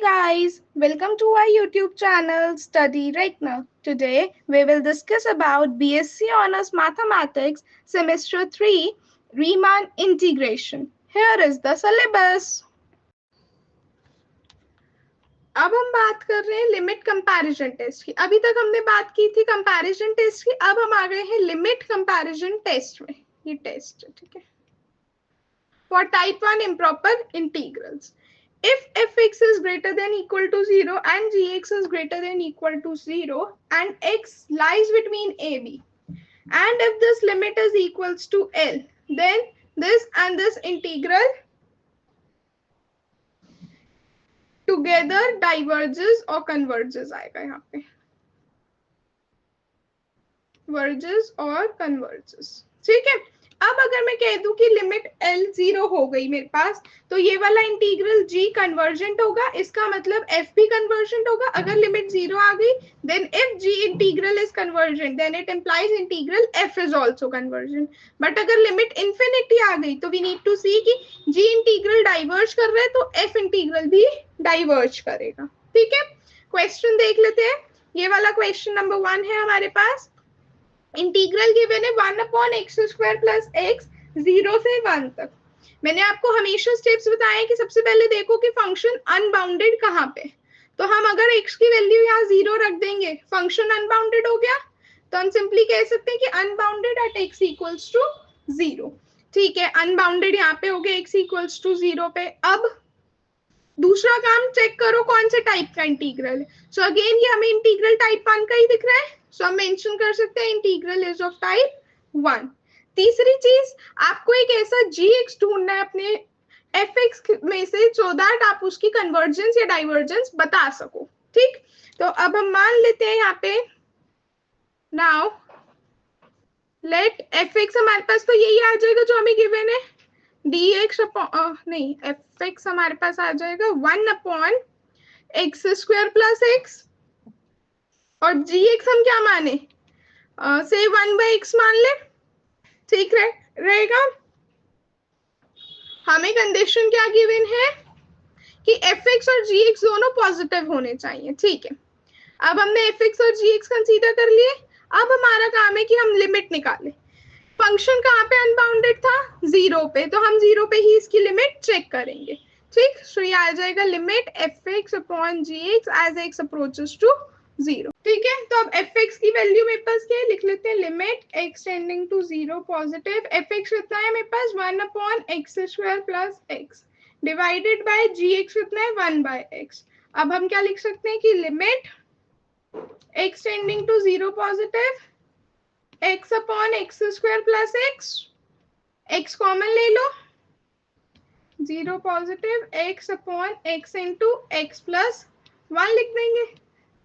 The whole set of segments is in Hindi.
guys, welcome to our YouTube channel Study Right Now. Today we will discuss about BSc Honors Mathematics Semester 3 Riemann Integration. Here is the syllabus. अब हम बात कर रहे हैं लिमिट कंपैरिजन टेस्ट की। अभी तक हमने बात की थी कंपैरिजन टेस्ट की, अब हम आ गए हैं लिमिट कंपैरिजन टेस्ट में। ये टेस्ट है, ठीक है, for type 1 improper integrals. If fx is greater than equal to 0 and gx is greater than equal to 0 and x lies between AB, and if this limit is equals to L, then this and this integral together diverges or converges आएगा यहाँ पे, verges और converges, ठीक है। अब अगर मैं कह दूं कि लिमिट L 0 हो गई मेरे पास, तो ये वाला इंटीग्रल G कन्वर्जेंट होगा, इसका मतलब F भी कन्वर्जेंट होगा। अगर लिमिट 0 आ गई, then if G integral is convergent, then it implies integral F is also convergent. But अगर लिमिट इंफिनिटी आ गई, तो वी नीड टू सी कि G इंटीग्रल डाइवर्ज कर रहा है, तो F इंटीग्रल भी डाइवर्ज करेगा, ठीक है। क्वेश्चन देख लेते हैं। ये वाला क्वेश्चन नंबर 1 है हमारे पास। इंटीग्रल गिवन है 1/x² प्लस x 0 से 1 तक। मैंने आपको हमेशा स्टेप्स बताए कि सबसे पहले देखो कि फंक्शन अनबाउंडेड कहाँ पे। तो हम अगर x की वैल्यू यहाँ 0 रख देंगे, फंक्शन अनबाउंडेड हो गया। तो हम सिंपली कह सकते हैं कि unbounded at x equals to 0, ठीक है। अनबाउंडेड यहाँ पे हो गया x इक्वल्स टू 0 पे। अब दूसरा काम चेक करो कौन से टाइप का इंटीग्रल है। सो अगेन ये हमें इंटीग्रल टाइप 1 का ही दिख रहा है, सो हम मेंशन कर सकते हैं इंटीग्रल इज ऑफ टाइप 1। तीसरी चीज, आपको एक ऐसा gx ढूंढना है अपने fx में से, सो दैट आप उसकी कन्वर्जेंस या डाइवर्जेंस बता सको, ठीक। तो अब हम मान लेते हैं यहाँ पे, नाउ लेट fx, हमारे पास तो यही आ जाएगा जो हमें गिवन है, dx नहीं, fx हमारे पास आ जाएगा 1/x² प्लस x, और gx हम क्या माने, से 1/x मान ले, ठीक रहेगा। हमें कंडीशन क्या गिवन है कि fx और gx दोनों पॉजिटिव होने चाहिए, ठीक है। अब हमने fx और gx कंसीडर कर लिए। अब हमारा काम है कि हम लिमिट निकालें। फंक्शन कहाँ पे अनबाउंडेड था, 0 पे, तो हम 0 पे ही इसकी लिमिट चेक करेंगे, ठीक। सो ये आ जाएगा limit fx upon gx as x approaches to 0, ठीक है। तो अब fx की वैल्यू मेरे पास क्या है, लिख लेते हैं limit x tending to 0 positive. fx कितना है मेरे पास, 1/x² plus x divided by gx कितना है, 1/x। अब हम क्या लिख सकते हैं कि limit x tending to 0 positive, x upon x² plus x common ले लो, 0 positive, x upon x into x plus 1 लिख देंगे।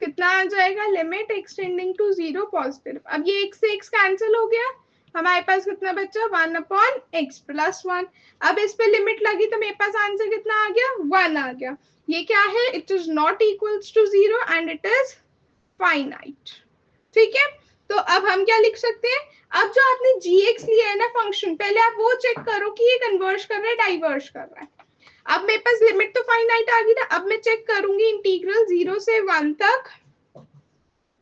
कितना आ जाएगा, limit x tending to 0 positive. अब ये x से x कैंसिल हो गया, हमारे पास कितना बचा, 1/x प्लस 1। अब इस पे लिमिट लगी तो मेरे पास आंसर कितना आ गया, 1 आ गया। ये क्या है, it is not equals to 0 and it is finite, ठीक है। तो अब हम क्या लिख सकते हैं, अब जो आपने gx लिया है ना फंक्शन, पहले आप वो चेक करो कि ये कन्वर्ज कर रहा है, डाइवर्ज कर रहा है। अब मेरे पास लिमिट तो फाइनाइट आ गई ना, अब मैं चेक करूंगी इंटीग्रल 0 से 1 तक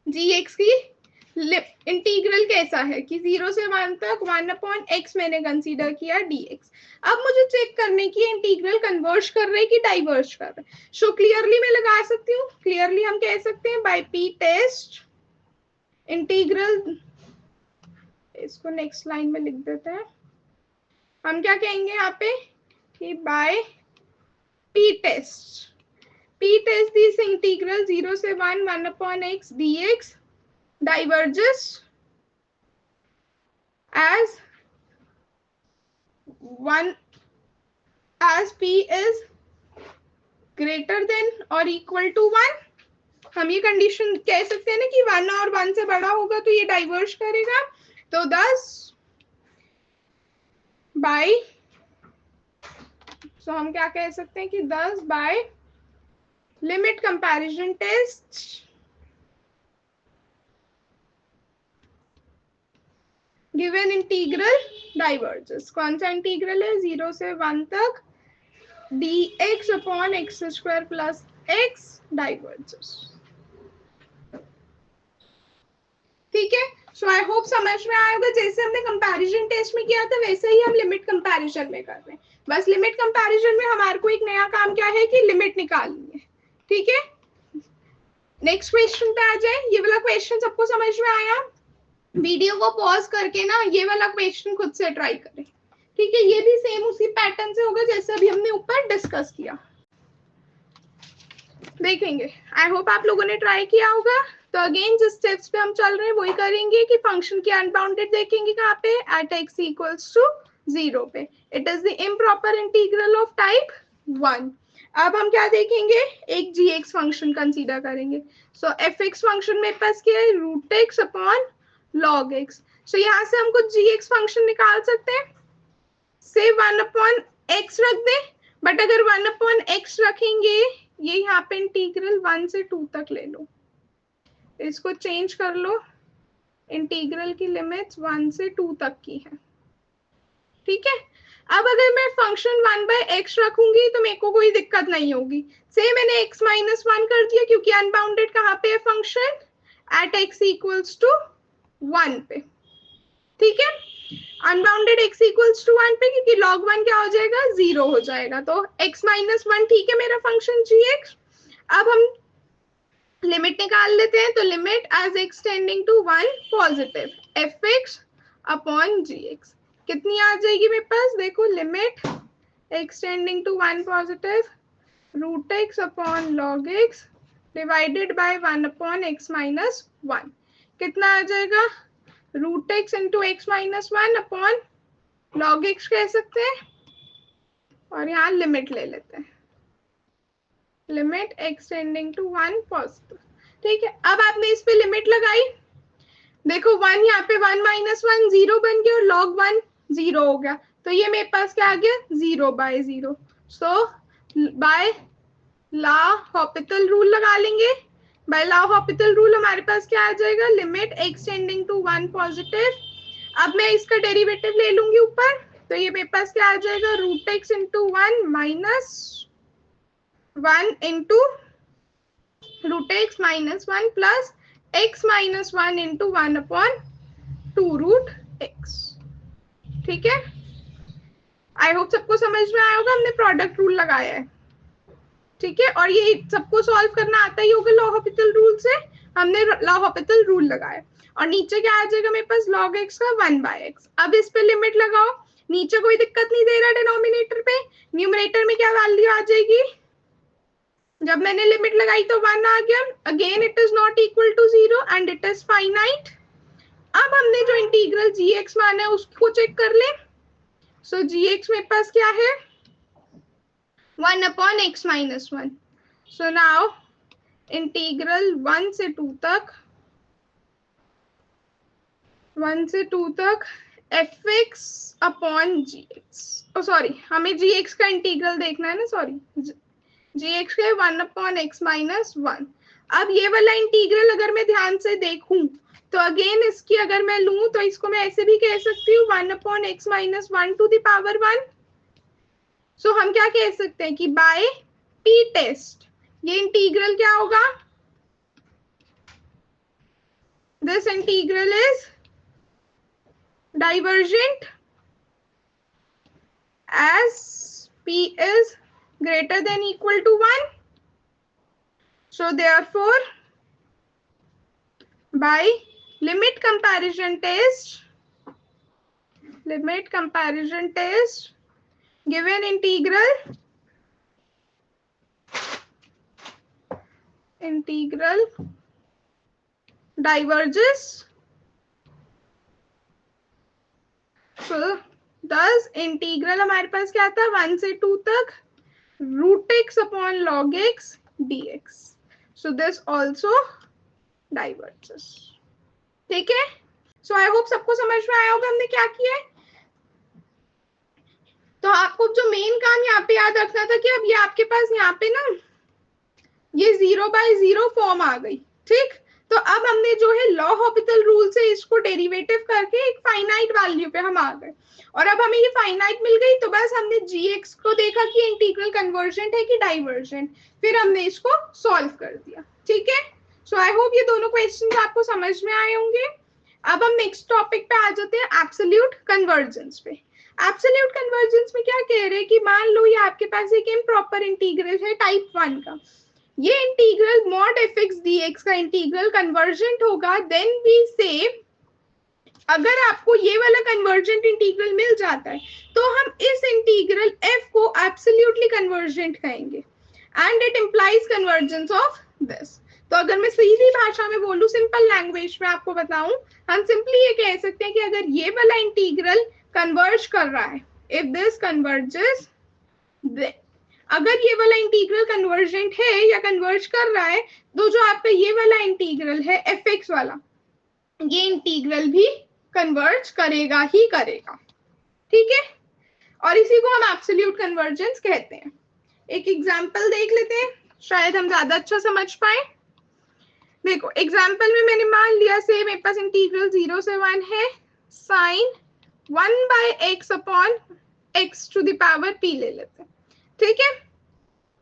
gx की इंटीग्रल कैसा है, कि 0 से 1 तक 1/x मैंने कंसीडर किया dx। अब मुझे चेक करने की इंटीग्रल कन्वर्ज कर रहे कि डाइवर्ज कर रहे। सो क्लियरली मैं लगा सकती हूँ, क्लियरली हम कह सकते हैं बाय p टेस्ट इंटीग्रल, इसको नेक्स्ट लाइन में लिख देते हैं। हम क्या कहेंगे यहाँ पे कि by p test this integral 0 से 1 1/x dx diverges as 1 as p is greater than or equal to 1। हम ये कंडीशन कह सकते हैं ना कि 1 और 1 से बड़ा होगा तो ये डाइवर्ज करेगा। तो 10 बाय, सो हम क्या कह सकते हैं कि 10 by limit comparison test given integral diverges. कौन सा इंटीग्रल है, 0 से 1 तक dx upon x² plus x diverges. ठीक है, सो आई होप समझ में आया होगा। जैसे हमने कंपैरिजन टेस्ट में किया था वैसे ही हम लिमिट कंपैरिजन में कर रहे हैं। बस लिमिट कंपैरिजन में हमारे को एक नया काम क्या है कि लिमिट निकालनी है। ठीक है, नेक्स्ट क्वेश्चन पे आ जाए। ये वाला क्वेश्चन सबको समझ में आया? वीडियो को पॉज करके ना ये वाला क्वेश्चन खुद से ट्राई करें। ठीक है, ये भी सेम उसी पैटर्न से होगा जैसे अभी हमने ऊपर डिस्कस किया। देखेंगे, आई होप आप लोगों ने ट्राई किया होगा। तो अगेन जिस स्टेप्स पे हम चल रहे हैं वही करेंगे कि फंक्शन की अनबाउंडेड देखेंगे कहाँ पे, एट x इक्वल्स टू 0 पे। It is the improper integral of type 1। अब हम क्या देखेंगे, एक gx फंक्शन कंसीडर करेंगे। सो fx फंक्शन में पास क्या है, root x upon log x. So यहाँ से हम कुछ gx फंक्शन निकाल सकते हैं, से 1 अपॉन एक्स रख दे। बट अगर 1 अपॉन एक्स रखेंगे, ये यहाँ पे इंटीग्रल 1 से 2 तक ले लो, इसको चेंज कर लो, इंटीग्रल की लिमिट्स 1 से 2 तक की है। ठीक है, अब अगर मैं फंक्शन 1/x रखूंगी तो मेरे को कोई दिक्कत नहीं होगी। से मैंने x माइनस 1 कर दिया क्योंकि अनबाउंडेड कहाँ पे है function, at x equals to 1 पे। ठीक है, अनबाउंडेड x इक्वल्स टू 1 पे, क्योंकि log 1 क्या हो जाएगा, 0 हो जाएगा। तो x माइनस 1 ठीक है मेरा फंक्शन gx। अब हम लिमिट निकाल लेते हैं। तो limit as x tending to 1 positive fx upon gx कितनी आ जाएगी मेरे पास, देखो limit x tending to 1 positive root x upon log x divided by 1 upon x minus 1। कितना आ जाएगा, root x into x minus 1 upon log x कह सकते हैं, और यहाँ लिमिट ले लेते हैं, limit x tending to 1 positive. ठीक है, अब आपने इस पे लिमिट लगाई, देखो 1 यहाँ पे 1 माइनस 1 0 बन गया और log 1 0 हो गया। तो ये मेरे पास क्या आ गया, 0/0। सो बाय ला हॉपिटल रूल लगा लेंगे। बाय ला हॉपिटल रूल हमारे पास क्या आ जाएगा, limit x tending to 1 positive. अब मैं इसका डेरिवेटिव ले लूंगी ऊपर, तो ये मेरे पास क्या आ जाएगा, root x into 1 minus 1 into root x minus 1 plus x minus 1 into 1 upon 2 root x. ठीक है, आई होप सबको समझ में आया होगा। हमने प्रोडक्ट रूल लगाया है। ठीक है, और ये सबको सॉल्व करना आता ही होगा लॉ हॉपिटल रूल से। हमने लॉ हॉपिटल रूल लगाया, और नीचे क्या आ जाएगा मेरे पास, log x का 1/x। अब इस पे लिमिट लगाओ, नीचे कोई दिक्कत नहीं दे रहा डिनोमिनेटर पे, न्यूमरेटर में क्या वैल्यू आ जाएगी, जब मैंने लिमिट लगाई तो 1 आ गया। Again it is not equal to 0 and it is finite. अब हमने जो इंटीग्रल gx माना है उसको चेक कर ले। सो gx मेरे पास क्या है, 1 upon x minus 1। So now integral 1 से 2 तक, 1 से 2 तक fx अपॉन gx, ओ सॉरी हमें gx का इंटीग्रल देखना है ना, सॉरी gx के 1 अपॉन x माइनस 1। अब ये वाला इंटीग्रल अगर मैं ध्यान से देखूं तो अगेन इसकी अगर मैं लूं तो इसको मैं ऐसे भी कह सकती हूँ 1 upon x minus 1 to the power 1। So हम क्या कह सकते हैं कि बाय t टेस्ट ये इंटीग्रल क्या होगा, this integral is divergent as p is greater than equal to 1. So therefore by limit comparison test given integral diverges, so thus integral हमारे पास क्या था, 1 से 2 तक रूट x upon log x dx। So this also diverges. ठीक है, सो आई होप सबको समझ में आया होगा हमने क्या किया है। तो आपको जो मेन काम यहाँ पे याद रखना था कि अब ये आपके पास यहाँ पे ना ये 0/0 फॉर्म आ गई। ठीक, तो अब हमने जो है लॉ ऑर्बिटल रूल से इसको डेरिवेटिव करके एक फाइनाइट वैल्यू पे हम आ गए, और अब हमें ये फाइनाइट मिल गई, तो बस हमने gx को देखा कि इंटीग्रल कन्वर्जेंट है कि डाइवर्जेंट, फिर हमने इसको सॉल्व कर दिया। ठीक है, सो आई होप ये दोनों क्वेश्चंस आपको समझ में आए होंगे। अब हम नेक्स्ट टॉपिक पे आ जाते हैं, एब्सोल्यूट कन्वर्जेंस पे। एब्सोल्यूट कन्वर्जेंस में क्या कह रहे हैं कि मान लो ये आपके पास एक इम्प्रॉपर इंटीग्रल है टाइप 1 का, ये इंटीग्रल मॉड fx dx का इंटीग्रल कन्वर्जेंट होगा, देन वी से अगर आपको ये वाला कन्वर्जेंट इंटीग्रल मिल जाता है तो हम इस इंटीग्रल f को एब्सोल्युटली कन्वर्जेंट कहेंगे, and it implies convergence of this. तो अगर मैं सीधी भाषा में बोलूं, सिंपल लैंग्वेज में आपको बताऊं, हम सिंपली ये कह सकते हैं कि अगर ये वाला इंटीग्रल कन्वर्ज कर रहा है, इफ दिस कन्वर्जेस, अगर ये वाला इंटीग्रल कन्वर्जेंट है या कन्वर्ज कर रहा है, तो जो आपका ये वाला इंटीग्रल है fx वाला, ये इंटीग्रल भी कन्वर्ज करेगा ही करेगा। ठीक है, और इसी को हम एब्सोल्यूट कन्वर्जेंस कहते हैं। एक एग्जांपल देख लेते हैं, शायद हम ज्यादा अच्छा समझ पाए। देखो एग्जांपल में मैंने मान लिया से मेरे पास इंटीग्रल 0 से 1 है, sine 1/x upon x to the power p ले लेते हैं। ठीक है,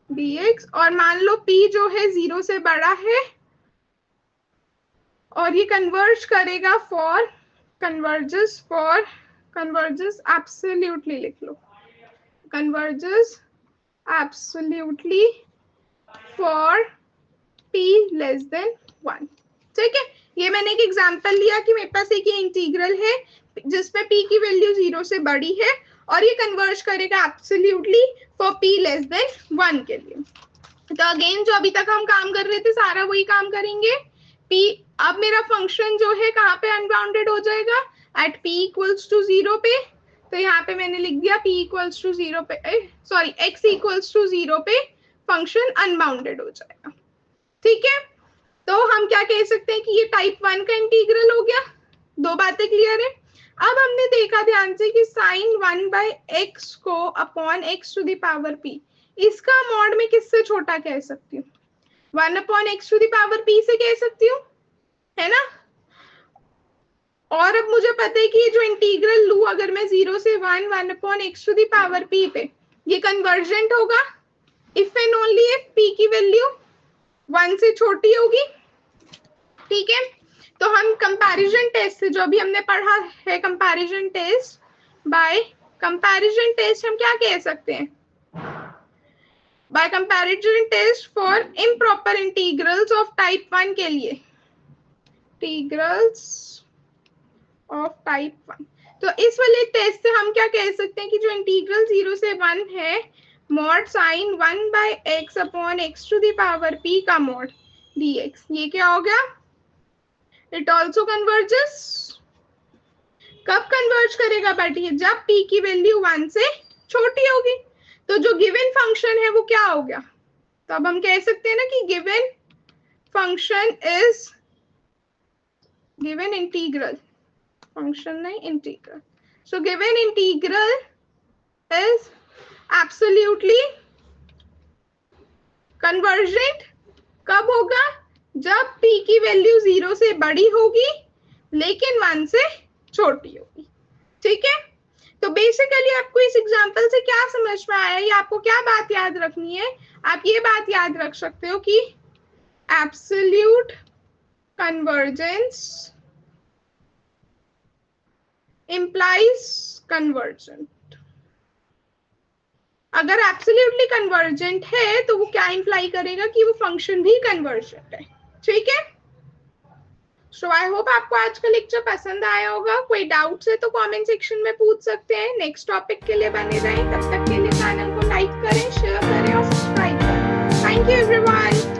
dx, और मान लो p जो है 0 से बड़ा है, और ये कन्वर्ज करेगा फॉर कन्वर्जेस एब्सोल्युटली, लिख लो converges absolutely for p less than 1। ठीक है, ये मैंने एक एग्जांपल लिया कि मेरे पास एक इंटीग्रल है जिसमें p की वैल्यू 0 से बड़ी है, और ये कन्वर्ज करेगा absolutely for p less than 1 के लिए। तो अगेन जो अभी तक हम काम कर रहे थे सारा वही काम करेंगे। p, अब मेरा फंक्शन जो है कहाँ पे अनबाउंडेड हो जाएगा, एट p इक्वल्स टू 0 पे। तो यहाँ पे मैंने लिख दिया p इक्वल्स टू 0 पे, सॉरी x इक्वल्स टू 0 पे फंक्शन अनबाउंडेड हो जाएगा। ठीक है, तो हम क्या कह सकते हैं कि ये टाइप 1 का इंटीग्रल हो गया। दो बातें क्लियर है। अब हमने देखा ध्यान से कि साइन 1/x को upon x to the power p, इसका मॉड में किससे छोटा कह सकती हूँ, 1/x to the power p से कह सकती हूँ, है ना। और अब मुझे पता है कि ये जो इंटीग्रल लू, अगर मैं 0 से 1/x to the power p पे, ये कन्वर्जेंट होगा if and only if p की वैल्यू 1 से छोटी होगी। ठीक है, तो हम कंपैरिजन टेस्ट से, जो अभी हमने पढ़ा है comparison test, by comparison test हम क्या कह सकते हैं, by comparison test for improper integrals of type 1 के लिए, इंटीग्रल्स ऑफ टाइप 1। तो इस वाले टेस्ट से हम क्या कह सकते हैं कि जो इंटीग्रल 0 से 1 है, mod sine 1/x upon x to the power p का मॉड dx, ये क्या हो गया, इट ऑल्सो कन्वर्जेस। कब कन्वर्ज करेगा बेटी, जब p की वैल्यू 1 से छोटी होगी। तो जो गिवन फंक्शन है वो क्या हो गया, तो अब हम कह सकते हैं ना कि given function is, given integral, function नहीं integral, so given integral is absolutely convergent. कब होगा, जब p की वैल्यू 0 से बड़ी होगी लेकिन 1 से छोटी होगी। ठीक है, तो बेसिकली आपको इस एग्जांपल से क्या समझ में आया, ये आपको क्या बात याद रखनी है, आप ये बात याद रख सकते हो कि एब्सोल्यूट कन्वर्जेंस implies convergent। अगर एब्सोल्युटली कन्वर्जेंट है तो वो क्या इंप्लाई करेगा कि वो फंक्शन भी कन्वर्जेंट है। ठीक है, सो आई होप आपको आज का लेक्चर पसंद आया होगा। कोई डाउट्स है तो कमेंट सेक्शन में पूछ सकते हैं। नेक्स्ट टॉपिक के लिए बने रहें, तब तक के लिए चैनल को लाइक करें, शेयर करें और सब्सक्राइब करें। Thank you everyone.